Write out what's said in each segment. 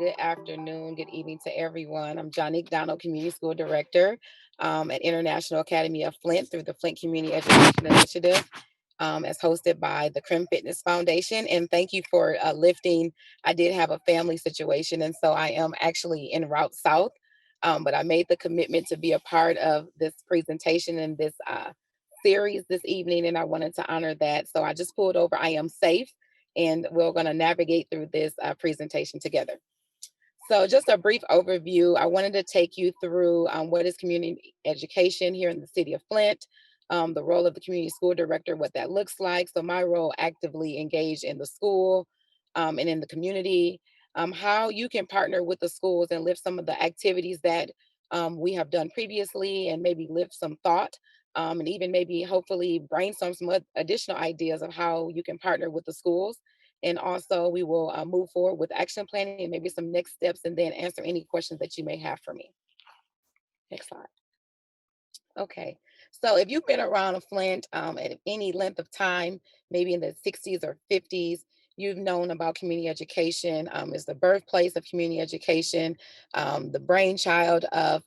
Good afternoon, good evening to everyone. I'm Johnny Donald, Community School Director at International Academy of Flint through the Flint Community Education Initiative, as hosted by the Crim Fitness Foundation. And thank you for lifting. I did have a family situation, and so I am actually en route south. But I made the commitment to be a part of this presentation and this series this evening, and I wanted to honor that. So I just pulled over. I am safe, and we're going to navigate through this presentation together. So, just a brief overview. I wanted to take you through what is community education here in the city of Flint, the role of the community school director, what that looks like. So, my role actively engaged in the school and in the community, how you can partner with the schools and lift some of the activities that we have done previously and maybe lift some thought. And even maybe hopefully brainstorm some additional ideas of how you can partner with the schools, and also, we will move forward with action planning and maybe some next steps, and then answer any questions that you may have for me. Next slide. Okay. So if you've been around Flint at any length of time, maybe in the 60s or 50s, you've known about community education. It's the birthplace of community education, the brainchild of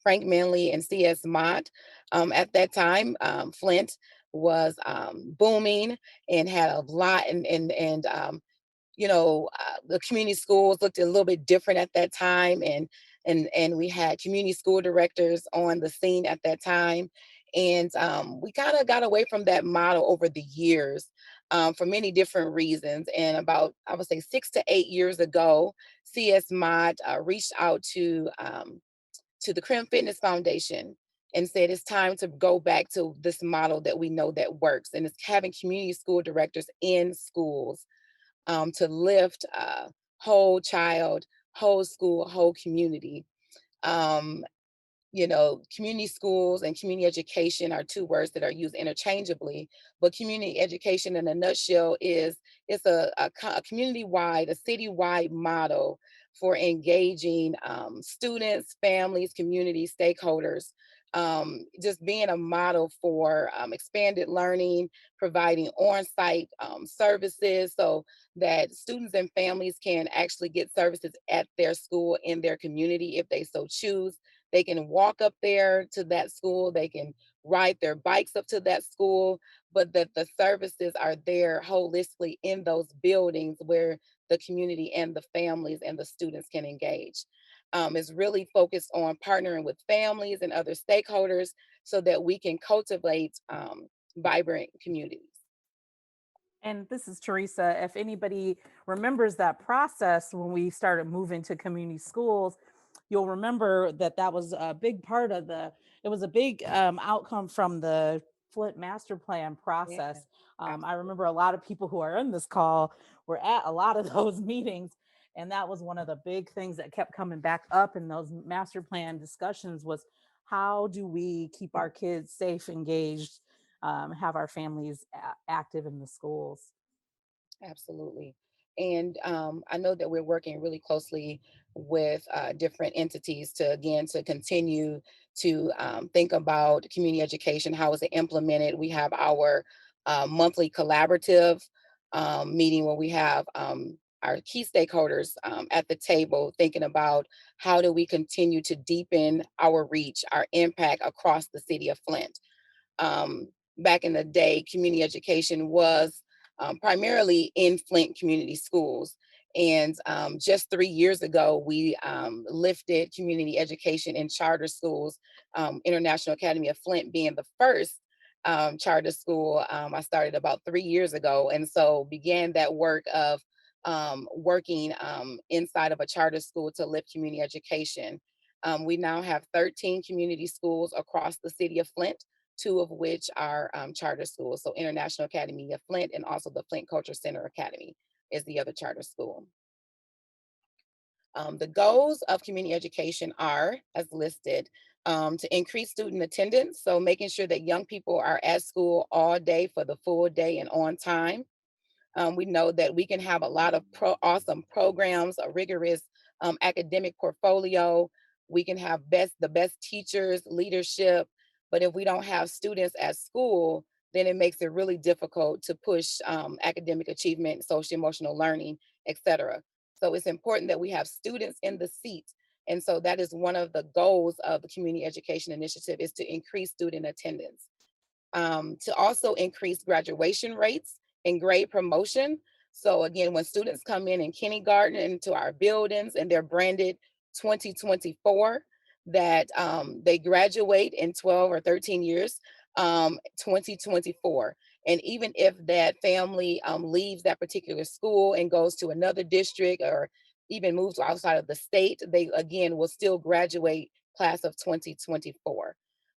Frank Manley and C.S. Mott. At that time, Flint was booming and had a lot, the community schools looked a little bit different at that time, and we had community school directors on the scene at that time, and we kind of got away from that model over the years, for many different reasons. And about, I would say, 6 to 8 years ago, CS Mod reached out to the Crim Fitness Foundation and said it's time to go back to this model that we know that works, and it's having community school directors in schools to lift whole child, whole school, whole community. Um, Community schools and community education are two words that are used interchangeably, but community education in a nutshell is it's a community-wide, a city-wide model for engaging students, families, community stakeholders, just being a model for expanded learning, providing on-site services so that students and families can actually get services at their school in their community if they so choose. They can walk up there to that school, they can ride their bikes up to that school, but that the services are there holistically in those buildings where the community and the families and the students can engage. Is really focused on partnering with families and other stakeholders so that we can cultivate vibrant communities. And this is Teresa. If anybody remembers that process when we started moving to community schools, you'll remember that that was a big part of it was a big outcome from the Flint master plan Yeah, process. I absolutely. remember a lot of people who are in this call were at a lot of those meetings. And that was one of the big things that kept coming back up in those master plan discussions was how do we keep our kids safe, engaged, have our families active in the schools. Absolutely. And I know that we're working really closely with different entities to, again, to continue to think about community education. How is it implemented? We have our monthly collaborative meeting where we have our key stakeholders at the table thinking about how do we continue to deepen our reach, our impact across the city of Flint. Back in the day, community education was primarily in Flint community schools. And just 3 years ago, we lifted community education in charter schools, International Academy of Flint being the first charter school. I started about 3 years ago. And so began that work of working inside of a charter school to lift community education. We now have 13 community schools across the city of Flint, two of which are charter schools. So International Academy of Flint and also the Flint Culture Center Academy is the other charter school. The goals of community education are, as listed, to increase student attendance. So making sure that young people are at school all day for the full day and on time. We know that we can have a lot of awesome programs, a rigorous academic portfolio. We can have the best teachers, leadership, but if we don't have students at school, then it makes it really difficult to push academic achievement, social emotional learning, etc. So it's important that we have students in the seats. And so that is one of the goals of the community education initiative, is to increase student attendance, to also increase graduation rates and grade promotion. So again, when students come in kindergarten into our buildings and they're branded 2024, that they graduate in 12 or 13 years, 2024. And even if that family leaves that particular school and goes to another district or even moves outside of the state, they again will still graduate class of 2024.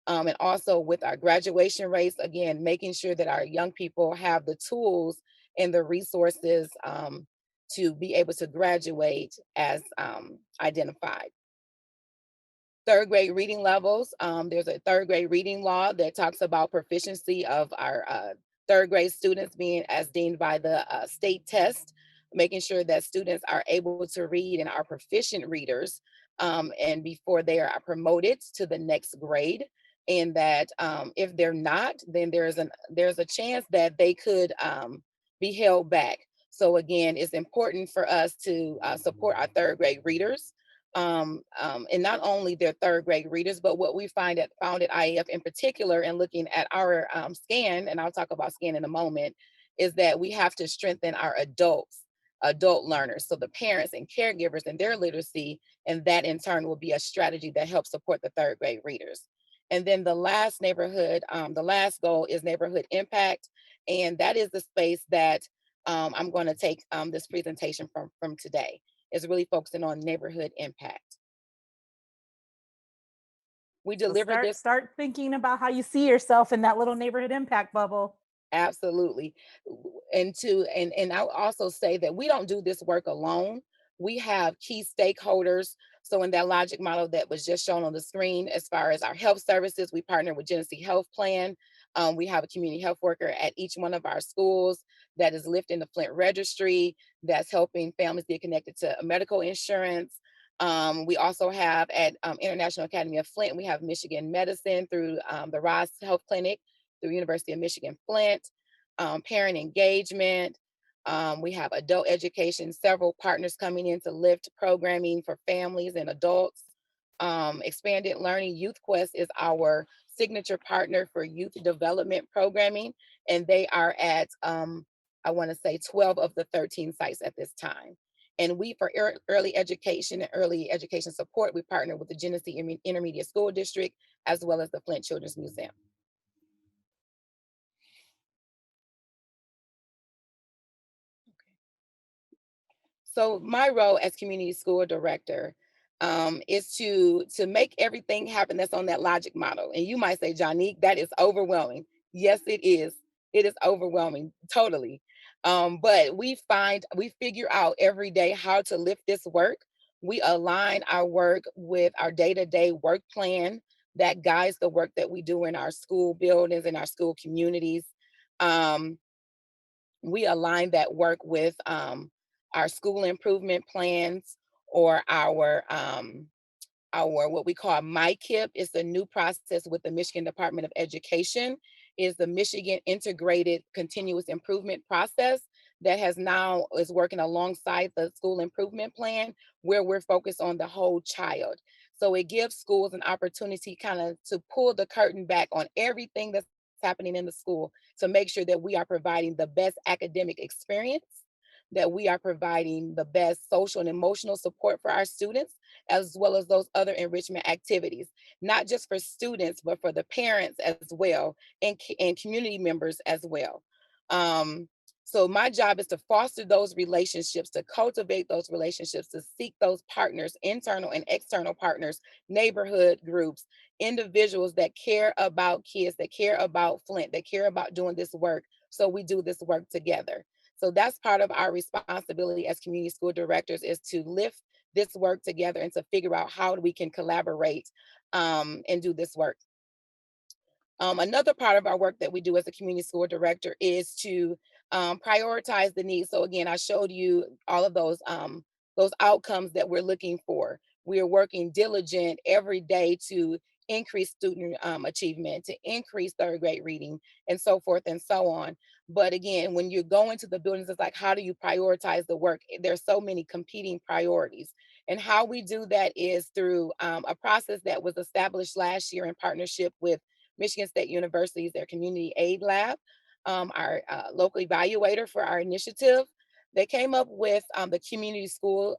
And also with our graduation rates, again, making sure that our young people have the tools and the resources to be able to graduate as identified. Third grade reading levels. There's a third grade reading law that talks about proficiency of our third grade students being as deemed by the state test, making sure that students are able to read and are proficient readers, and before they are promoted to the next grade. And that if they're not, then there's a chance that they could be held back. So again, it's important for us to support our third grade readers, and not only their third grade readers, but what we found at IEF in particular, and looking at our scan, and I'll talk about scan in a moment, is that we have to strengthen our adult learners, so the parents and caregivers and their literacy, and that in turn will be a strategy that helps support the third grade readers. And then the last goal is neighborhood impact, and that is the space that I'm going to take this presentation from today, is really focusing on neighborhood impact. We So deliver this. start thinking about how you see yourself in that little neighborhood impact bubble. Absolutely. And I'll also say that we don't do this work alone. We have key stakeholders. So in that logic model that was just shown on the screen, as far as our health services, we partner with Genesee Health Plan. We have a community health worker at each one of our schools that is lifting the Flint registry, that's helping families get connected to medical insurance. We also have at International Academy of Flint, we have Michigan Medicine through the Ross Health Clinic through University of Michigan Flint, parent engagement. We have adult education, several partners coming in to lift programming for families and adults. Expanded Learning Youth Quest is our signature partner for youth development programming, and they are at, I want to say, 12 of the 13 sites at this time. And we, for early education and early education support, we partner with the Genesee Intermediate School District as well as the Flint Children's Museum. So my role as community school director is to make everything happen that's on that logic model. And you might say, Jonique, that is overwhelming. Yes, it is. It is overwhelming, totally. But we figure out every day how to lift this work. We align our work with our day-to-day work plan that guides the work that we do in our school buildings and our school communities. Um, we align that work with our school improvement plans, or our what we call MyKIP. Is the new process with the Michigan Department of Education, is the Michigan Integrated Continuous Improvement Process that has now is working alongside the school improvement plan, where we're focused on the whole child. So it gives schools an opportunity kind of to pull the curtain back on everything that's happening in the school, to make sure that we are providing the best academic experience, that we are providing the best social and emotional support for our students, as well as those other enrichment activities, not just for students, but for the parents as well, and community members as well. Um, so my job is to foster those relationships, to cultivate those relationships, to seek those partners, internal and external partners, neighborhood groups, individuals that care about kids, that care about Flint, that care about doing this work. So we do this work together. So that's part of our responsibility as community school directors, is to lift this work together and to figure out how we can collaborate and do this work. Another part of our work that we do as a community school director is to prioritize the needs. So again, I showed you all of those outcomes that we're looking for. We are working diligent every day to increase student achievement, to increase third grade reading, and so forth and so on. But again, when you go into the buildings, it's like, how do you prioritize the work? There's so many competing priorities. And how we do that is through a process that was established last year in partnership with Michigan State University's their Community Aid Lab, our local evaluator for our initiative. They came up with the community school,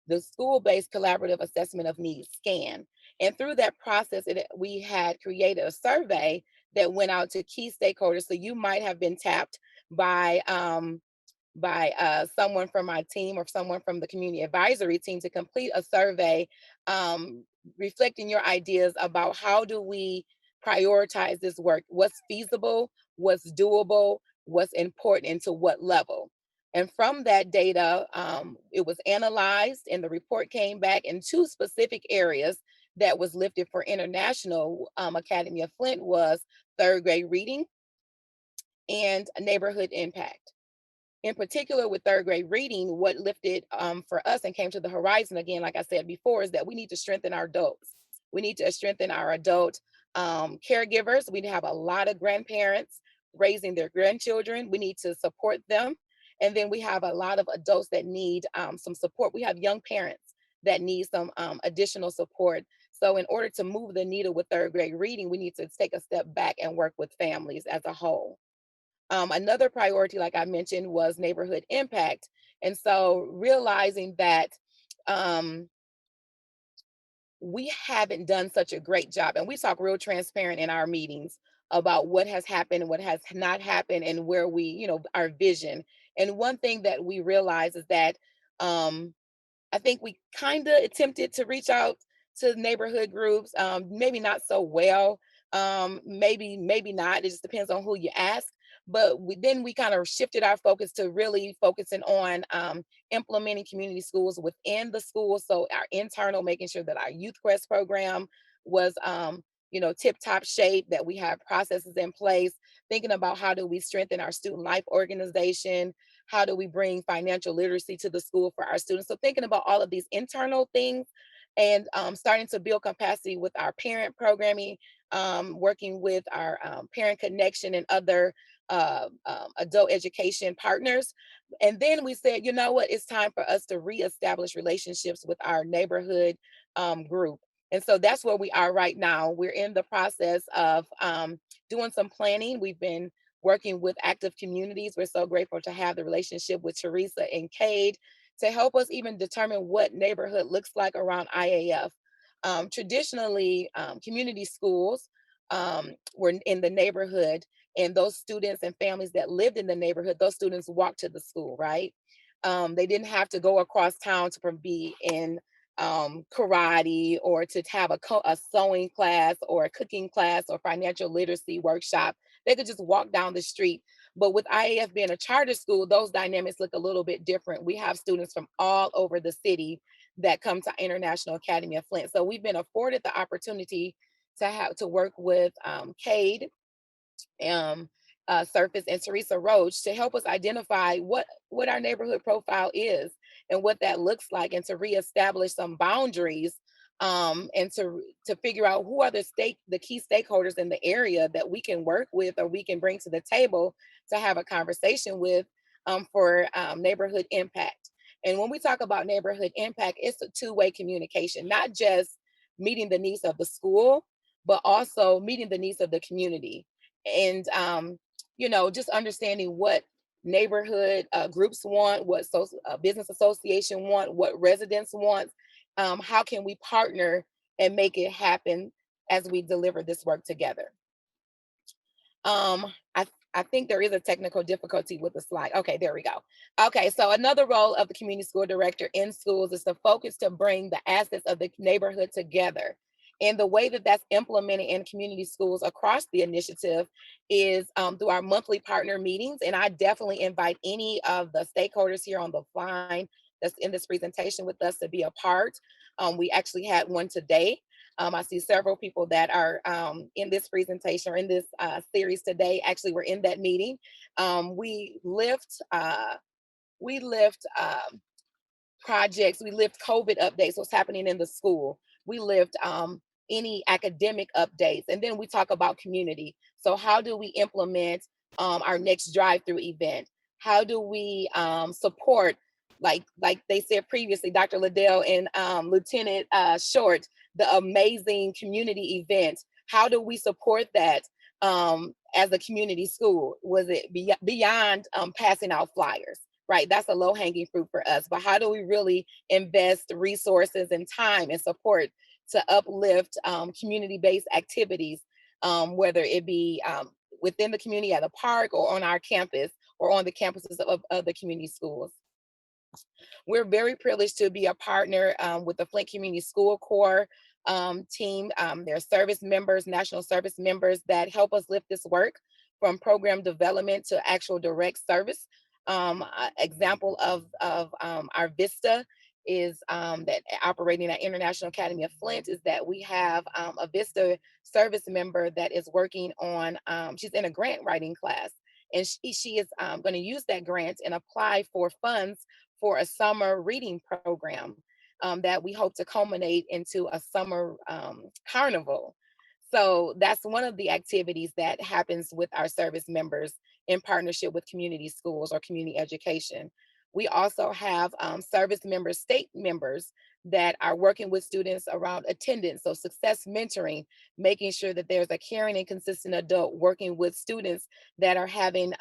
the school-based collaborative assessment of needs, SCAN. And through that process, we had created a survey that went out to key stakeholders. So you might have been tapped by someone from my team or someone from the community advisory team to complete a survey, reflecting your ideas about how do we prioritize this work, what's feasible, what's doable, what's important, and to what level. And from that data, it was analyzed, and the report came back in two specific areas that was lifted for International Academy of Flint was third grade reading and neighborhood impact. In particular, with third grade reading, what lifted for us and came to the horizon again, like I said before, is that we need to strengthen our adults. We need to strengthen our adult caregivers. We have a lot of grandparents raising their grandchildren. We need to support them. And then we have a lot of adults that need some support. We have young parents that need some additional support. So, in order to move the needle with third grade reading, we need to take a step back and work with families as a whole. Another priority, like I mentioned, was neighborhood impact. And so realizing that um, we haven't done such a great job, and we talk real transparent in our meetings about what has happened, what has not happened, and where we, our vision. And one thing that we realize is that um, I think we kind of attempted to reach out to neighborhood groups, maybe not so well, maybe not. It just depends on who you ask. But then we kind of shifted our focus to really focusing on implementing community schools within the school. So our internal, making sure that our Youth Quest program was, tip top shape, that we have processes in place, thinking about how do we strengthen our student life organization, how do we bring financial literacy to the school for our students? So thinking about all of these internal things and starting to build capacity with our parent programming, working with our parent connection and other adult education partners. And then we said, you know what, it's time for us to reestablish relationships with our neighborhood group. And so that's where we are right now. We're in the process of doing some planning. We've been working with active communities. We're so grateful to have the relationship with Teresa and Cade to help us even determine what neighborhood looks like around IAF. Traditionally, community schools were in the neighborhood, and those students and families that lived in the neighborhood, those students walked to the school, right? They didn't have to go across town to be in karate or to have a sewing class or a cooking class or financial literacy workshop. They could just walk down the street. But with IAF being a charter school, those dynamics look a little bit different. We have students from all over the city that come to International Academy of Flint. So we've been afforded the opportunity to work with Cade, um, Surface, and Teresa Roach to help us identify what our neighborhood profile is and what that looks like, and to reestablish some boundaries, and to figure out who are the key stakeholders in the area that we can work with or we can bring to the table to have a conversation with, for neighborhood impact. And when we talk about neighborhood impact, it's a two-way communication, not just meeting the needs of the school, but also meeting the needs of the community. And just understanding what neighborhood groups want, what business association want, what residents want. How can we partner and make it happen as we deliver this work together? I think there is a technical difficulty with the slide. Okay, there we go. Okay, so another role of the community school director in schools is to focus to bring the assets of the neighborhood together. And the way that that's implemented in community schools across the initiative is through our monthly partner meetings. And I definitely invite any of the stakeholders here on the line that's in this presentation with us to be a part. We actually had one today. I see several people that are in this presentation or in this series today. Actually, we're in that meeting. We lift projects. We lift COVID updates. What's happening in the school? We lift any academic updates. And then we talk about community. So how do we implement our next drive-through event? How do we support, like they said previously, Dr. Liddell and Lieutenant Short, the amazing community event? How do we support that as a community school? Was it beyond passing out flyers? Right, that's a low hanging fruit for us. But how do we really invest resources and time and support to uplift community based activities, whether it be within the community at a park or on our campus or on the campuses of the community schools? We're very privileged to be a partner with the Flint Community School Corps team. There are service members, national service members that help us lift this work from program development to actual direct service. Example of our Vista is that operating at International Academy of Flint is that we have a Vista service member that is working on, she's in a grant writing class. And she is going to use that grant and apply for funds for a summer reading program that we hope to culminate into a summer carnival. So that's one of the activities that happens with our service members in partnership with community schools or community education. We also have service members, state members that are working with students around attendance, so success mentoring, making sure that there's a caring and consistent adult working with students that are having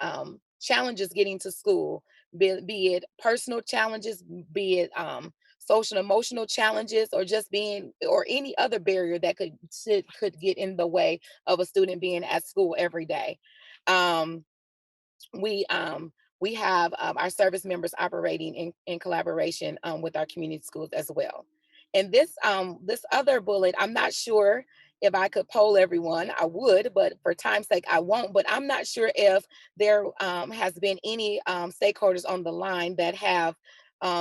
challenges getting to school, be it personal challenges, be it social and emotional challenges, or just being or any other barrier that could get in the way of a student being at school every day. Um, we um we have our service members operating in collaboration with our community schools as well. And this other bullet, I'm not sure if I could poll everyone. I would, but for time's sake I won't. But I'm not sure if there has been any stakeholders on the line that have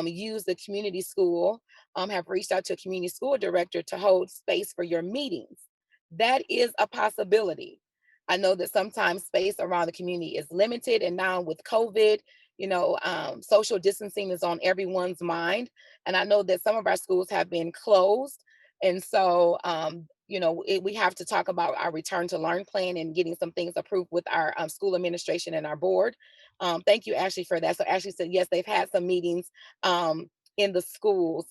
used the community school, have reached out to a community school director to hold space for your meetings. That is a possibility. I know that sometimes space around the community is limited, and now with COVID, social distancing is on everyone's mind. And I know that some of our schools have been closed, and so we have to talk about our return to learn plan and getting some things approved with our school administration and our board. Thank you, Ashley, for that. So Ashley said yes, they've had some meetings in the schools.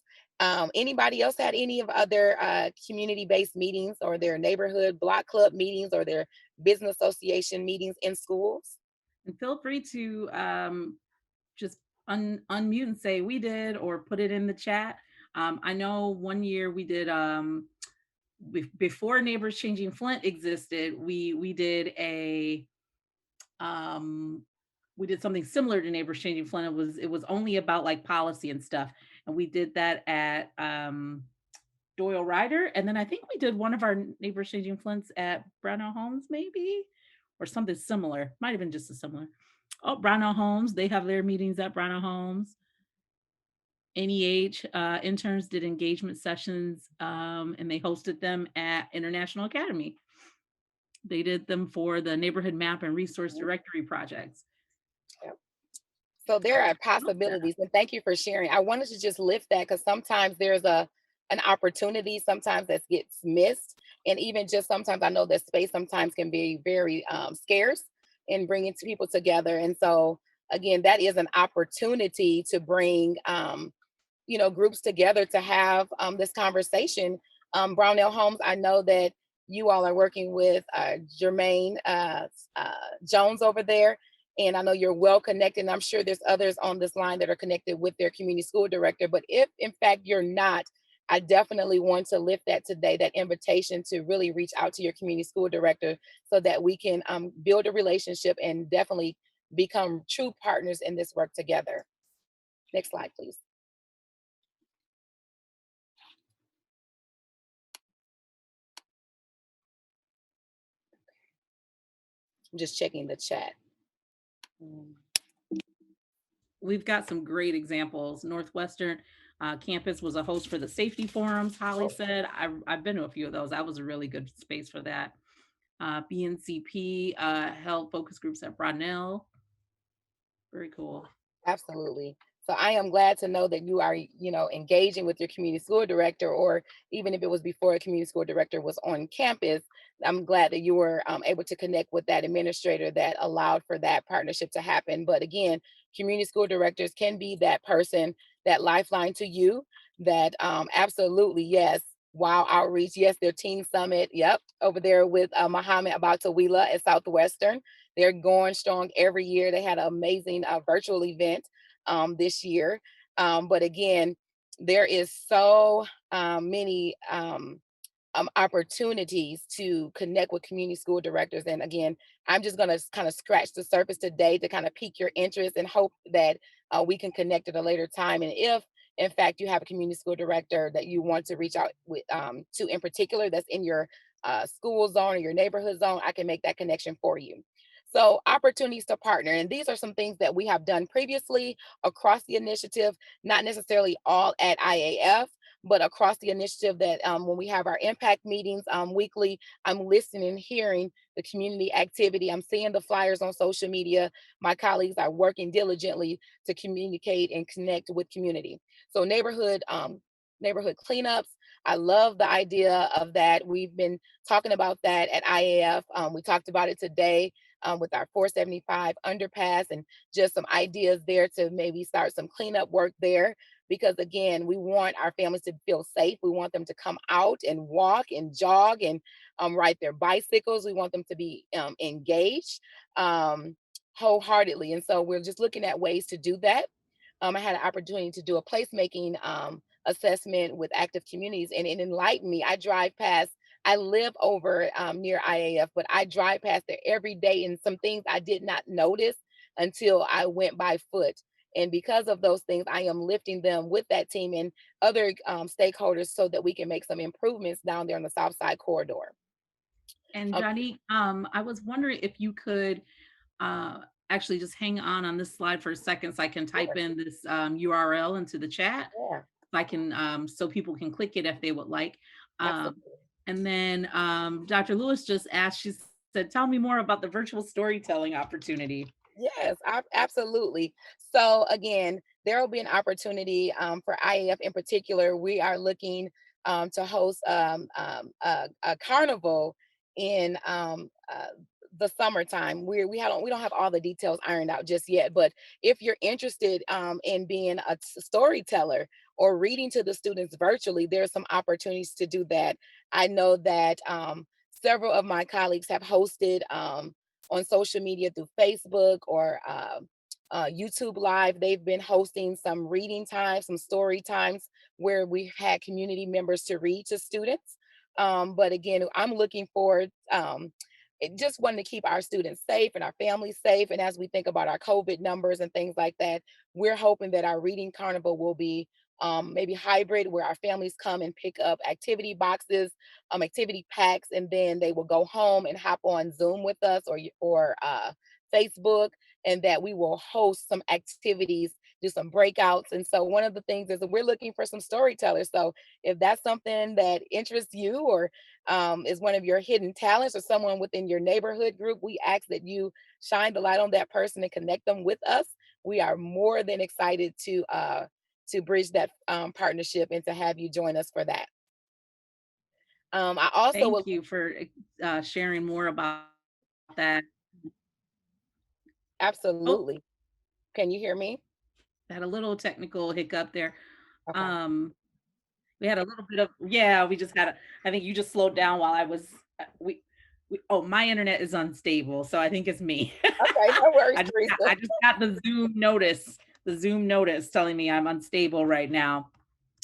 Anybody else had any of other community-based meetings or their neighborhood block club meetings or their business association meetings in schools? And feel free to just unmute and say we did or put it in the chat. I know one year we did before Neighbors Changing Flint existed, we did a um we did something similar to Neighbors Changing Flint. It was only about like policy and stuff. And we did that at Doyle Ryder. And then I think we did one of our Neighbors Changing Flints at Brownell Homes, maybe, or something similar. Might have been just as similar. Oh, Brownell Homes, they have their meetings at Brownell Homes. NEH interns did engagement sessions and they hosted them at International Academy. They did them for the neighborhood map and resource Mhm. directory projects. Yep. So there are Yeah. possibilities, and thank you for sharing. I wanted to just lift that because sometimes there's an opportunity sometimes that gets missed, and even just sometimes I know that space sometimes can be very scarce in bringing people together. And so again, that is an opportunity to bring groups together to have this conversation. Brownell Homes, I know that you all are working with Jermaine Jones over there, and I know you're well connected. And I'm sure there's others on this line that are connected with their community school director. But if in fact you're not, I definitely want to lift that today, that invitation to really reach out to your community school director so that we can build a relationship and definitely become true partners in this work together. Next slide, please. I'm just checking the chat. Mm. We've got some great examples. Northwestern campus was a host for the safety forums. Holly said, I've been to a few of those. That was a really good space for that. BNCP held focus groups at Brownell. Very cool. Absolutely. So I am glad to know that you are, engaging with your community school director, or even if it was before a community school director was on campus, I'm glad that you were able to connect with that administrator that allowed for that partnership to happen. But again, community school directors can be that person, that lifeline to you. That absolutely, yes. Wow outreach, yes, their teen summit, yep, over there with Muhammad Abatawila at Southwestern. They're going strong every year. They had an amazing virtual event this year. But again, there is so many opportunities to connect with community school directors. And again, I'm just going to kind of scratch the surface today to kind of pique your interest and hope that we can connect at a later time. And if, in fact, you have a community school director that you want to reach out with, to in particular, that's in your school zone or your neighborhood zone, I can make that connection for you. So, opportunities to partner. And these are some things that we have done previously across the initiative, not necessarily all at IAF, but across the initiative, that when we have our impact meetings weekly, I'm listening and hearing the community activity. I'm seeing the flyers on social media. My colleagues are working diligently to communicate and connect with community. So neighborhood cleanups. I love the idea of that. We've been talking about that at IAF. We talked about it today with our 475 underpass, and just some ideas there to maybe start some cleanup work there, because again, we want our families to feel safe. We want them to come out and walk and jog and ride their bicycles. We want them to be engaged wholeheartedly. And so we're just looking at ways to do that. I had an opportunity to do a placemaking assessment with active communities, and it enlightened me. I live over near IAF, but I drive past there every day, and some things I did not notice until I went by foot. And because of those things, I am lifting them with that team and other stakeholders so that we can make some improvements down there on the South Side corridor. And Of Johnny, I was wondering if you could actually just hang on this slide for a second so I can type course, in this URL into the chat. yeah, So I can so people can click it if they would like. Um, absolutely. and then Dr. Lewis just asked, she said, tell me more about the virtual storytelling opportunity. Yes, absolutely. So again, there will be an opportunity for IAF in particular. We are looking to host a carnival in the summertime. We don't have all the details ironed out just yet, but if you're interested in being a storyteller or reading to the students virtually, there are some opportunities to do that. I know that several of my colleagues have hosted. On social media through Facebook or YouTube Live. They've been hosting some reading times, some story times where we've had community members to read to students. But again, I'm looking forward. Just wanting to keep our students safe and our families safe. And as we think about our COVID numbers and things like that, we're hoping that our reading carnival will be maybe hybrid, where our families come and pick up activity boxes, activity packs, and then they will go home and hop on Zoom with us or Facebook, and that we will host some activities, do some breakouts. And so one of the things is that we're looking for some storytellers. So if that's something that interests you, or is one of your hidden talents, or someone within your neighborhood group, we ask that you shine the light on that person and connect them with us. We are more than excited to bridge that partnership and to have you join us for that. I also Thank will. you for sharing more about that. Oh, Absolutely. Can you hear me? had a little technical hiccup there. Okay. Um, we had a little bit of yeah, we just had a I think you just slowed down while I was we oh, my internet is unstable, so I think it's me. Okay. No worries, I Teresa. just got the Zoom notice telling me I'm unstable right now.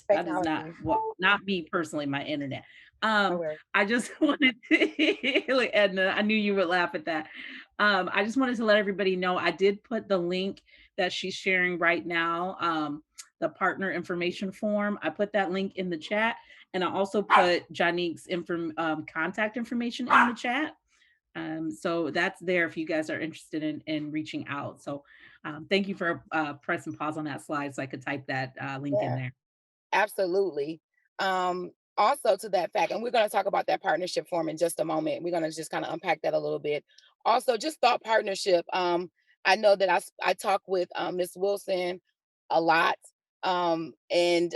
That is not Technology. what not me personally, my internet. No Um, worries. I just wanted to like, Edna, I knew you would laugh at that. I just wanted to let everybody know I did put the link that she's sharing right now, the partner information form. I put that link in the chat, and I also put Janique's contact information in the chat. So that's there if you guys are interested in reaching out. So thank you for pressing pause on that slide so I could type that link in Yeah. there. Absolutely. Also to that fact, and we're going to talk about that partnership form in just a moment. We're going to just kind of unpack that a little bit. Also, just thought partnership. I know that I talked with Miss Wilson a lot. And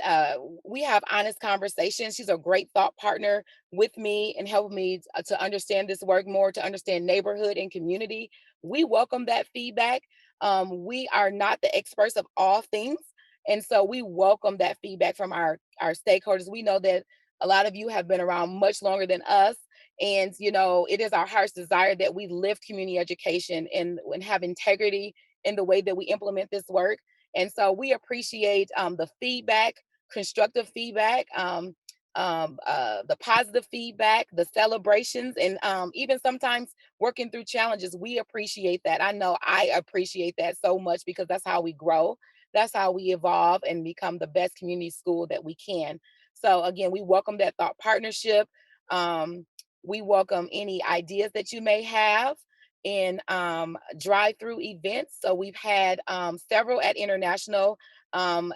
we have honest conversations. She's a great thought partner with me and helping me to understand this work more, to understand neighborhood and community. We welcome that feedback. We are not the experts of all things. And so we welcome that feedback from our stakeholders. We know that a lot of you have been around much longer than us. And, it is our heart's desire that we live community education and have integrity in the way that we implement this work. And so we appreciate the feedback, constructive feedback, the positive feedback, the celebrations, and even sometimes working through challenges. We appreciate that. I know I appreciate that so much because that's how we grow. That's how we evolve and become the best community school that we can. So, again, we welcome that thought partnership. Um, we welcome any ideas that you may have in drive-through events. So we've had several at International. As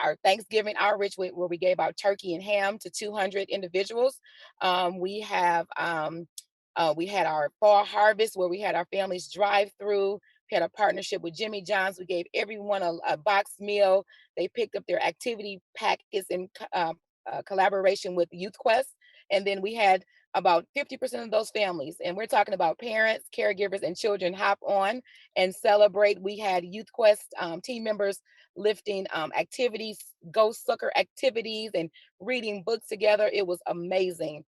our Thanksgiving outreach where we gave out turkey and ham to 200 individuals. We had our fall harvest where we had our families drive through. We had a partnership with Jimmy John's. We gave everyone a box meal. They picked up their activity packets in collaboration with Youth Quest. And then we had about 50% of those families, and we're talking about parents, caregivers, and children, hop on and celebrate. We had Youth Quest team members lifting activities, ghost sucker activities, and reading books together. It was amazing.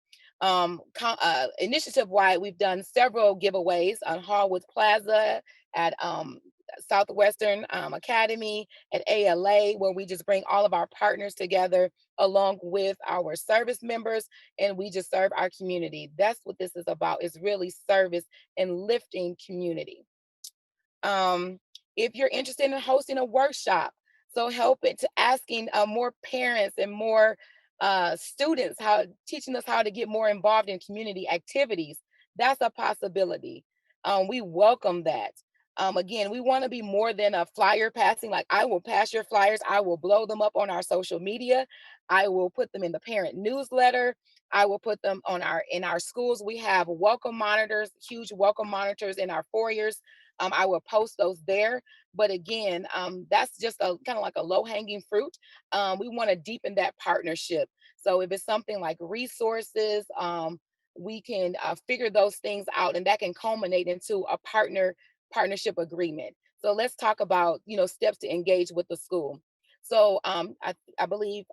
Initiative wide, we've done several giveaways on Harwood Plaza, at Southwestern Academy, at ALA, where we just bring all of our partners together along with our service members, and we just serve our community. That's what this is about, is really service and lifting community. um, if you're interested in hosting a workshop, so help it to asking more parents and more students, how teaching us how to get more involved in community activities. That's a possibility. We welcome that. Again, we want to be more than a flyer passing. Like, I will pass your flyers, I will blow them up on our social media, I will put them in the parent newsletter, I will put them on our in our schools. We have welcome monitors, huge welcome monitors in our foyers. I will post those there. But again, that's just a kind of like a low hanging fruit. We want to deepen that partnership. So if it's something like resources, we can figure those things out, and that can culminate into a partnership agreement. So let's talk about steps to engage with the school. So I believe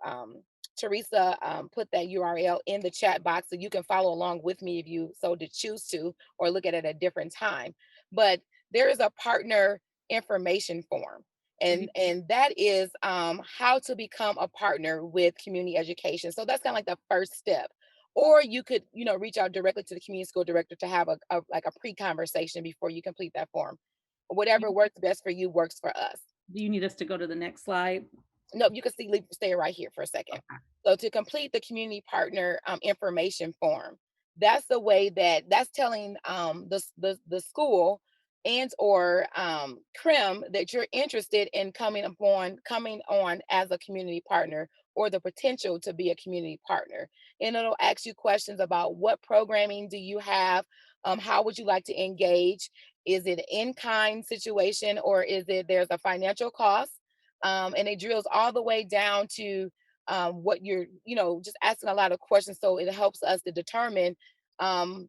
Teresa put that URL in the chat box, so you can follow along with me if you so to choose to, or look at it at a different time. But there is a partner information form. And that is how to become a partner with community education. So that's kind of like the first step. Or you could, reach out directly to the community school director to have like a pre-conversation before you complete that form. Whatever works best for you works for us. Do you need us to go to the next slide? Nope, you can stay right here for a second. Okay. So to complete the community partner information form, that's the way that's telling the school and or CRIM that you're interested in coming on as a community partner, or the potential to be a community partner. And it'll ask you questions about what programming do you have, how would you like to engage, is it an in-kind situation, or is it there's a financial cost, and it drills all the way down to what you're, just asking a lot of questions. So it helps us to determine um,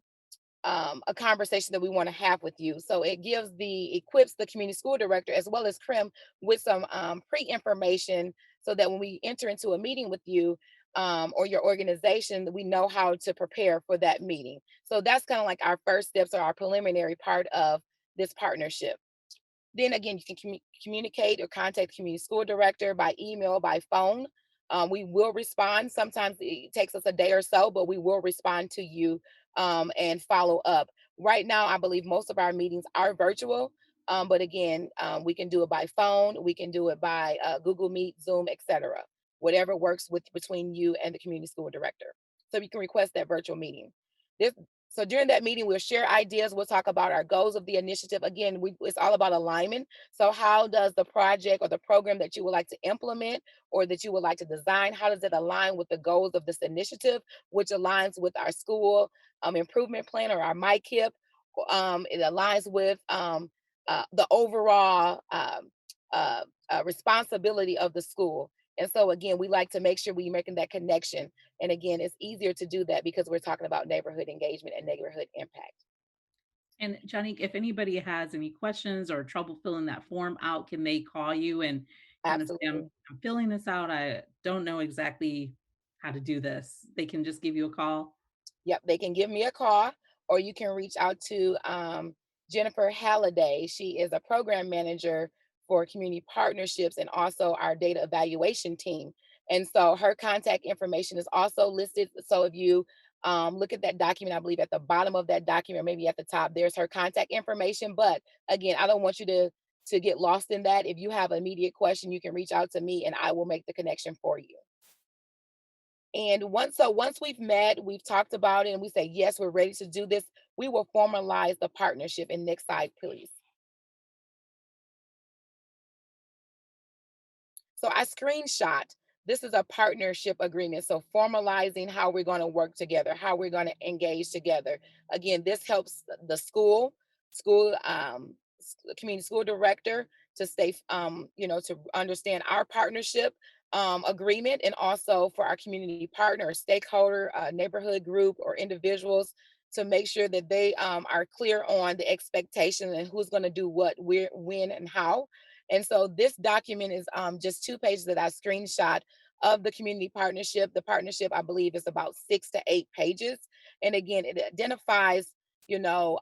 a conversation that we want to have with you. So it equips the community school director as well as CRIM with some pre-information, so that when we enter into a meeting with you or your organization, we know how to prepare for that meeting. So that's kind of like our first steps, or our preliminary part of this partnership. Then again, you can communicate or contact the community school director by email, by phone. We will respond. Sometimes it takes us a day or so, but we will respond to you and follow up. Right now, I believe most of our meetings are virtual. But again, we can do it by phone. We can do it by Google Meet, Zoom, etc. Whatever works with between you and the community school director. So you can request that virtual meeting. This so during that meeting, we'll share ideas. We'll talk about our goals of the initiative. Again, it's all about alignment. So how does the project or the program that you would like to implement or that you would like to design, how does it align with the goals of this initiative, which aligns with our school improvement plan, or our MyKIP? It aligns with the overall responsibility of the school. And so again, we like to make sure we're making that connection. And again, it's easier to do that because we're talking about neighborhood engagement and neighborhood impact. And Johnny, if anybody has any questions or trouble filling that form out, can they call you and kind of say, Absolutely. I'm filling this out. I don't know exactly how to do this. They can just give you a call. Yep, they can give me a call, or you can reach out to Jennifer Halliday. She is a program manager for community partnerships and also our data evaluation team. And so her contact information is also listed. So if you look at that document, I believe at the bottom of that document, maybe at the top, there's her contact information. But again, I don't want you to get lost in that. If you have an immediate question, you can reach out to me and I will make the connection for you. And once we've met, we've talked about it, and we say, yes, we're ready to do this, we will formalize the partnership. And next slide, please. So I screenshot. This is a partnership agreement. So formalizing how we're going to work together, how we're going to engage together. Again, this helps the community school director to stay, to understand our partnership agreement, and also for our community partner, stakeholder, neighborhood group, or individuals to make sure that they are clear on the expectation and who's going to do what, where, when, and how. And so this document is just 2 pages that I screenshot of the community partnership. The partnership, I believe, is about 6 to 8 pages. And again, it identifies, you know,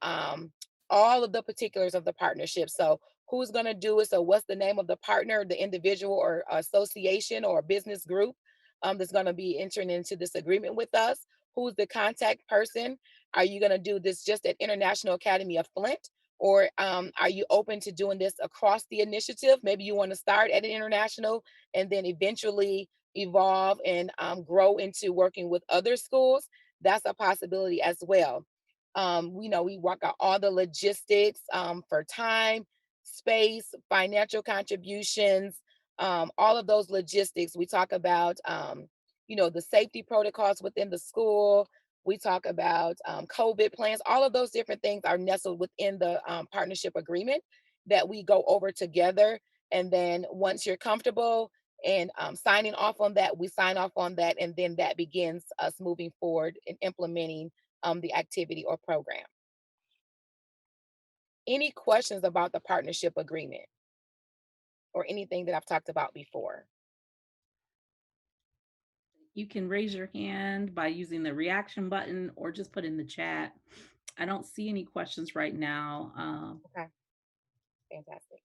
all of the particulars of the partnership. So who's going to do it? So what's the name of the partner, the individual or association or business group that's going to be entering into this agreement with us? Who's the contact person? Are you going to do this just at International Academy of Flint? Or are you open to doing this across the initiative? Maybe you want to start at an international and then eventually evolve and grow into working with other schools. That's a possibility as well. We work out all the logistics for time, space, financial contributions, all of those logistics. We talk about, the safety protocols within the school. We talk about COVID plans. All of those different things are nestled within the partnership agreement that we go over together. And then once you're comfortable and signing off on that, we sign off on that. And then that begins us moving forward and implementing the activity or program. Any questions about the partnership agreement or anything that I've talked about before? You can raise your hand by using the reaction button or just put in the chat. I don't see any questions right now. Okay, fantastic.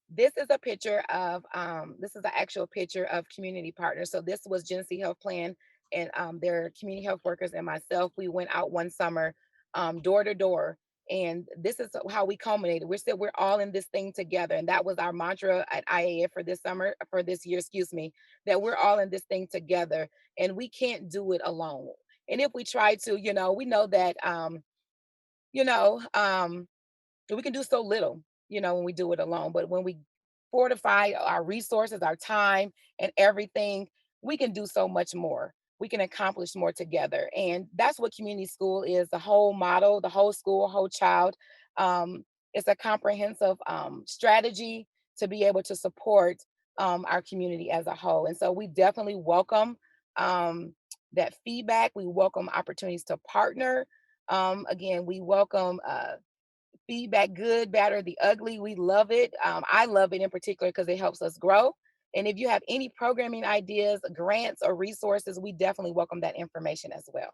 This is an actual picture of community partners. So this was Genesee Health Plan and their community health workers and myself. We went out one summer, door to door, and this is how we culminated. We said we're all in this thing together, and that was our mantra at IAF for this year, excuse me, that we're all in this thing together, and we can't do it alone. And if we try to, we know that, you know, um, we can do so little, when we do it alone. But when we fortify our resources, our time, and everything, we can do so much more. We can accomplish more together. And that's what community school is, the whole model, the whole school, whole child. It's a comprehensive strategy to be able to support our community as a whole. And so we definitely welcome that feedback. We welcome opportunities to partner. Again, we welcome feedback, good, bad, or the ugly. We love it. I love it in particular because it helps us grow. And if you have any programming ideas, grants, or resources, we definitely welcome that information as well.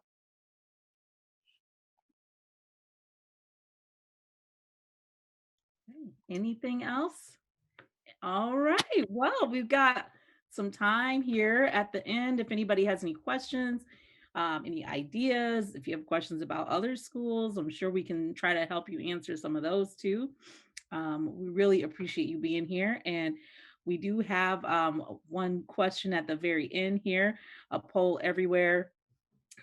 Anything else? All right. Well, we've got some time here at the end. If anybody has any questions, any ideas, if you have questions about other schools, I'm sure we can try to help you answer some of those too. We really appreciate you being here. And we do have one question at the very end here, a poll everywhere.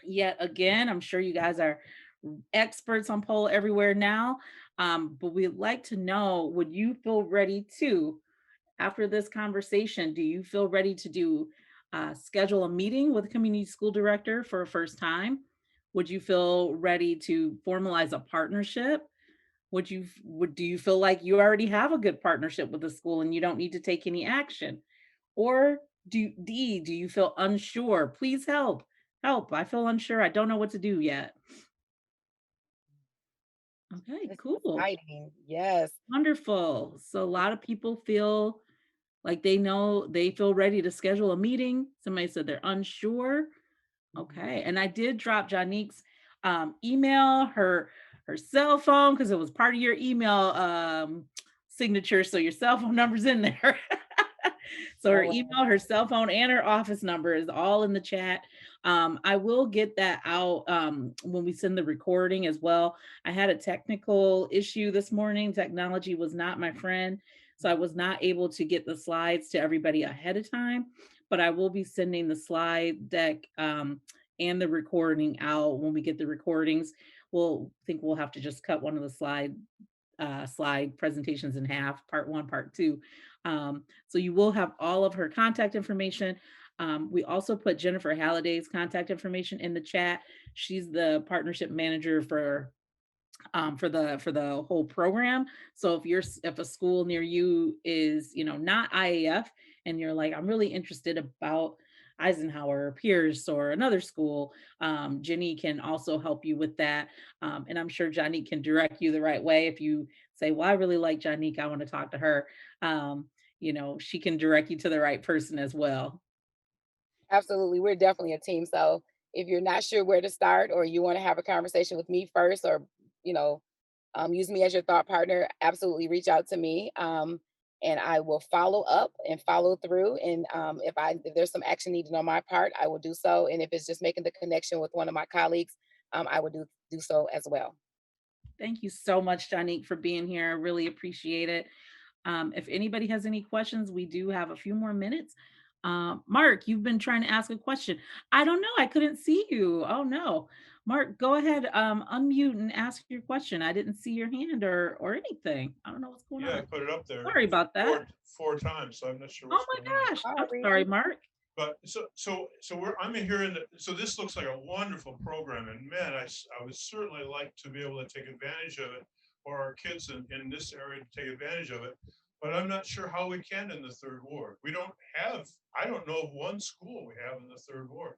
Yet again, I'm sure you guys are experts on poll everywhere now. But we'd like to know, would you feel ready to after this conversation, do you feel ready to schedule a meeting with a community school director for a first time? Would you feel ready to formalize a partnership? Do you feel like you already have a good partnership with the school and you don't need to take any action? Or do you feel unsure? Please help. Help. I feel unsure. I don't know what to do yet. Okay, It's cool. exciting. Yes. Wonderful. So a lot of people feel like they feel ready to schedule a meeting. Somebody said they're unsure. Mhm. Okay, and I did drop Janique's email, her cell phone, because it was part of your email signature. So your cell phone number's in there. So her Oh, email, her cell phone, and her office number is all in the chat. I will get that out when we send the recording as well. I had a technical issue this morning. Technology was not my friend. So I was not able to get the slides to everybody ahead of time, but I will be sending the slide deck and the recording out when we get the recordings. We'll have to just cut one of the slide presentations in half, part one, part two. So you will have all of her contact information. We also put Jennifer Halliday's contact information in the chat. She's the partnership manager for the whole program. So if a school near you is not IAF and you're like, I'm really interested about Eisenhower or Pierce or another school, Jenny can also help you with that. And I'm sure Johnny can direct you the right way. If you say, well, I really like Janique, I want to talk to her. She can direct you to the right person as well. absolutely. We're definitely a team. So if you're not sure where to start or you want to have a conversation with me first or, you know, use me as your thought partner, absolutely reach out to me. And I will follow up and follow through. And if there's some action needed on my part, I will do so. And if it's just making the connection with one of my colleagues, I will do so as well. Thank you so much, Janique, for being here. I really appreciate it. If anybody has any questions, we do have a few more minutes. Mark, you've been trying to ask a question. I don't know. I couldn't see you. Oh no. Mark, go ahead, unmute and ask your question. I didn't see your hand or anything. I don't know what's going Yeah, I on. put it up there Sorry about that. four times, so I'm not sure Oh what's going on. my gosh. I'm sorry, Sorry. Mark. But I'm hearing that. So this looks like a wonderful program, and man, I would certainly like to be able to take advantage of it, or our kids in this area to take advantage of it. But I'm not sure how we can in the third ward. We don't have. I don't know of one school we have in the third ward.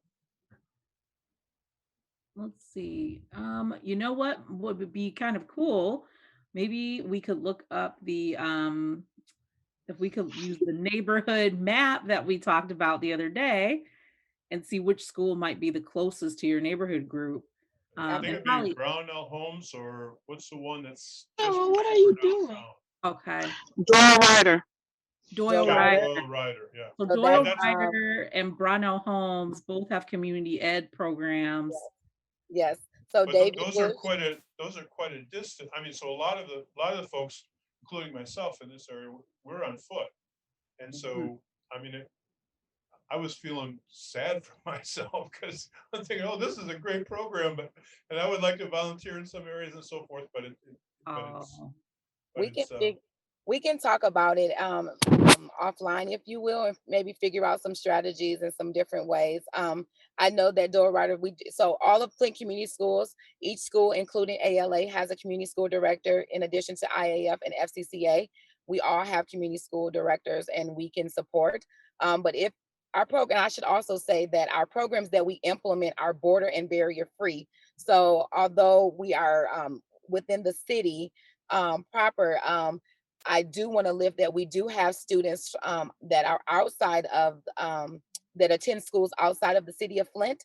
Let's see. You know what would be kind of cool? Maybe we could look up if we could use the neighborhood map that we talked about the other day and see which school might be the closest to your neighborhood group. I think And it'd be probably Brownell Homes, or what's the one that's just Oh, what are before you doing? downtown? okay, Dora Ryder. Joe Doyle Yeah, Ryder. Ryder. Doyle Ryder. Yeah, So So but Doyle that's that's Ryder and Brownell Homes both have community ed programs. yes, yes. So but David those are Bush. quite a distance. I mean, so a lot of the folks, including myself in this area, we're on foot, and Mhm. so I mean, I was feeling sad for myself because I'm thinking, oh, this is a great program, and I would like to volunteer in some areas and so forth, but it's Oh, We can it's we can talk about it offline, if you will, and maybe figure out some strategies and some different ways. I know that Door Rider, so all of Flint Community Schools, each school, including ALA, has a community school director. In addition to IAF and FCCA, we all have community school directors, and we can support. But if our program, I should also say that our programs that we implement are border and barrier free. So although we are within the city proper. I do want to lift that we do have students that are outside of that attend schools outside of the city of Flint,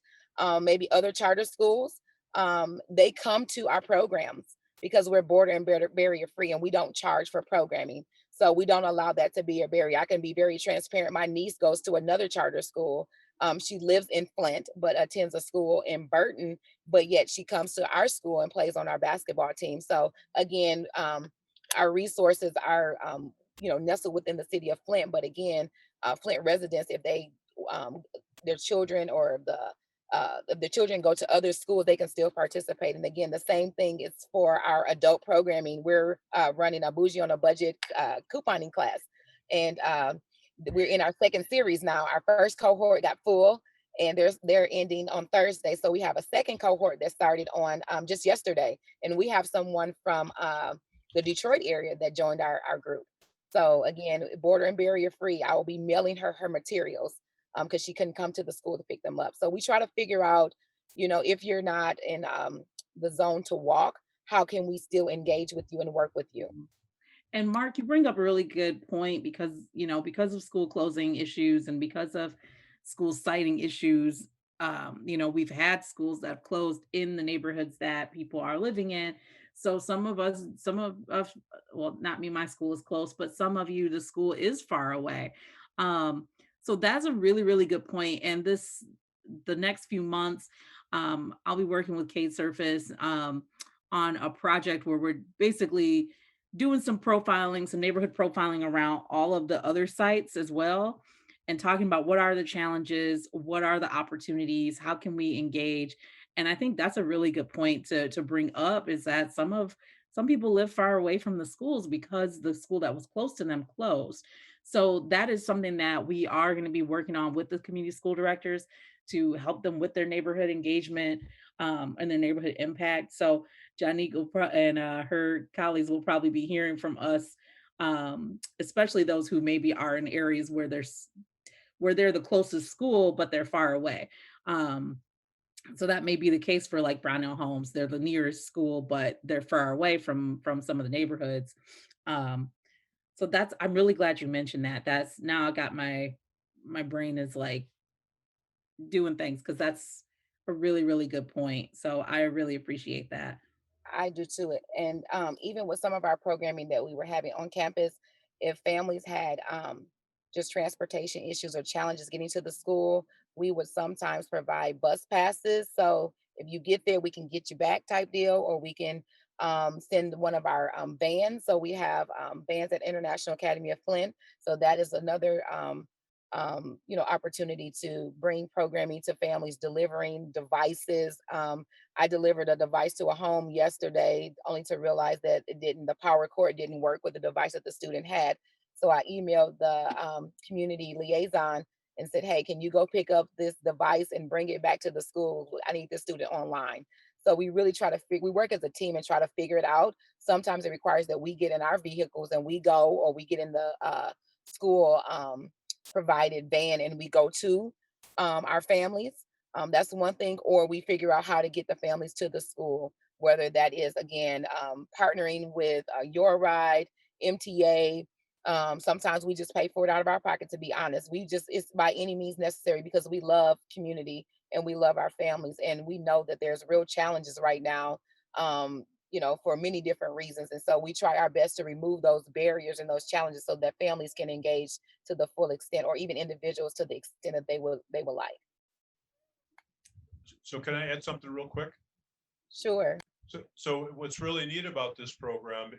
maybe other charter schools. They come to our programs because we're border and barrier free, and we don't charge for programming. So we don't allow that to be a barrier. I can be very transparent. My niece goes to another charter school. She lives in Flint, but attends a school in Burton, but yet she comes to our school and plays on our basketball team. So again, our resources are nestled within the city of Flint, but again, Flint residents, if they their children or if the children go to other schools, they can still participate. And again, the same thing is for our adult programming. We're running a bougie on a budget couponing class, and we're in our second series now. Our first cohort got full, and they're ending on Thursday. So we have a second cohort that started on just yesterday, and we have someone from the Detroit area that joined our group. So again, border and barrier free. I will be mailing her her materials because she couldn't come to the school to pick them up. So we try to figure out, if you're not in the zone to walk, how can we still engage with you and work with you? And Mark, you bring up a really good point because, because of school closing issues and because of school siting issues, we've had schools that have closed in the neighborhoods that people are living in. So some of us, well, not me, my school is close, but some of you, the school is far away. Um, so that's a really, really good point. And the next few months, I'll be working with Kate Surface on a project where we're basically doing some profiling, some neighborhood profiling around all of the other sites as well, and talking about what are the challenges, what are the opportunities, how can we engage. And I think that's a really good point to bring up, is that some people live far away from the schools because the school that was close to them closed. So that is something that we are going to be working on with the community school directors to help them with their neighborhood engagement, and their neighborhood impact. So Janique and her colleagues will probably be hearing from us, especially those who maybe are in areas where they're the closest school, but they're far away. Um, so that may be the case for like Brownell Homes. They're the nearest school, but they're far away from some of the neighborhoods. Um, so that's I'm really glad you mentioned that. That's now I got my brain is like doing things because that's a really, really good point. So I really appreciate that. I do too. And even with some of our programming that we were having on campus, if families had just transportation issues or challenges getting to the school, we would sometimes provide bus passes. So if you get there, we can get you back type deal, or we can send one of our vans. So we have vans at International Academy of Flint. So that is another opportunity to bring programming to families, delivering devices. I delivered a device to a home yesterday, only to realize that the power cord didn't work with the device that the student had. So I emailed the community liaison and said, hey, can you go pick up this device and bring it back to the school? I need this student online. So we really try to we work as a team and try to figure it out. Sometimes it requires that we get in our vehicles and we go, or we get in the school provided van and we go to our families. That's one thing, or we figure out how to get the families to the school, whether that is again partnering with Your Ride, MTA. Sometimes we just pay for it out of our pocket. To be honest, it's by any means necessary because we love community and we love our families, and we know that there's real challenges right now. For many different reasons, and so we try our best to remove those barriers and those challenges so that families can engage to the full extent, or even individuals to the extent that they will like. So can I add something real quick? Sure. So what's really neat about this program,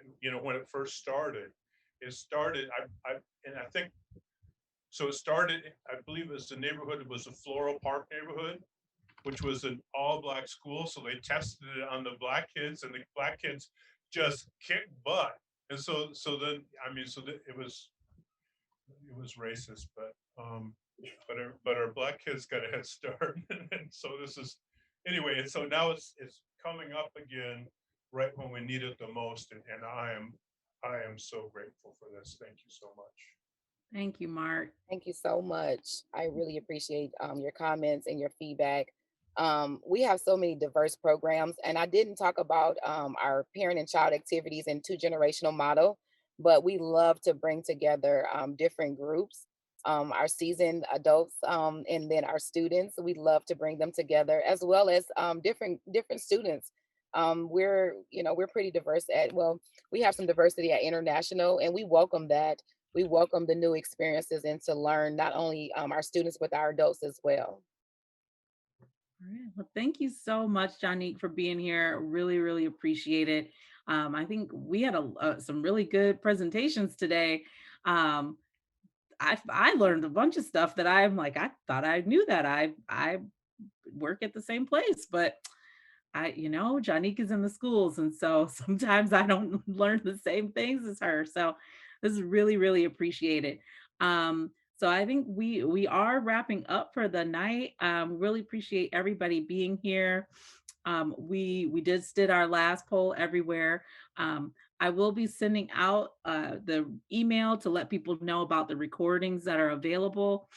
when it first started, and I think, so it started, I believe it was the neighborhood, it was the Floral Park neighborhood, which was an all black school. So they tested it on the black kids, and the black kids just kicked butt. And so then, I mean, it was racist, but our black kids got a head start. And so this is, anyway, and so now it's coming up again right when we need it the most. And I am so grateful for this. Thank you so much. Thank you, Mark. Thank you so much. I really appreciate your comments and your feedback. We have so many diverse programs, and I didn't talk about our parent and child activities and two generational model, but we love to bring together different groups, our seasoned adults, and then our students. We love to bring them together, as well as different students. We're pretty diverse we have some diversity at international, and we welcome that. We welcome the new experiences and to learn not only our students but our adults as well. All right. Well, thank you so much, Jonique, for being here. Really, really appreciate it. I think we had some really good presentations today. Um, I learned a bunch of stuff that I'm like, I thought I knew that. I work at the same place, but Jonique is in the schools, and so sometimes I don't learn the same things as her. So this is really, really appreciated. So I think we are wrapping up for the night. Really appreciate everybody being here. We did our last poll everywhere. I will be sending out the email to let people know about the recordings that are available.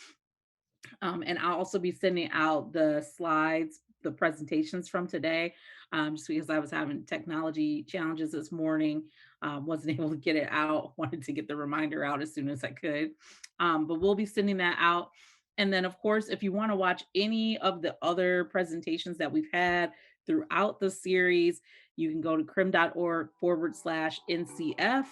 And I'll also be sending out the slides, the presentations from today, just because I was having technology challenges this morning, wasn't able to get it out, wanted to get the reminder out as soon as I could. But we'll be sending that out. And then, of course, if you want to watch any of the other presentations that we've had throughout the series, you can go to crim.org/NCF.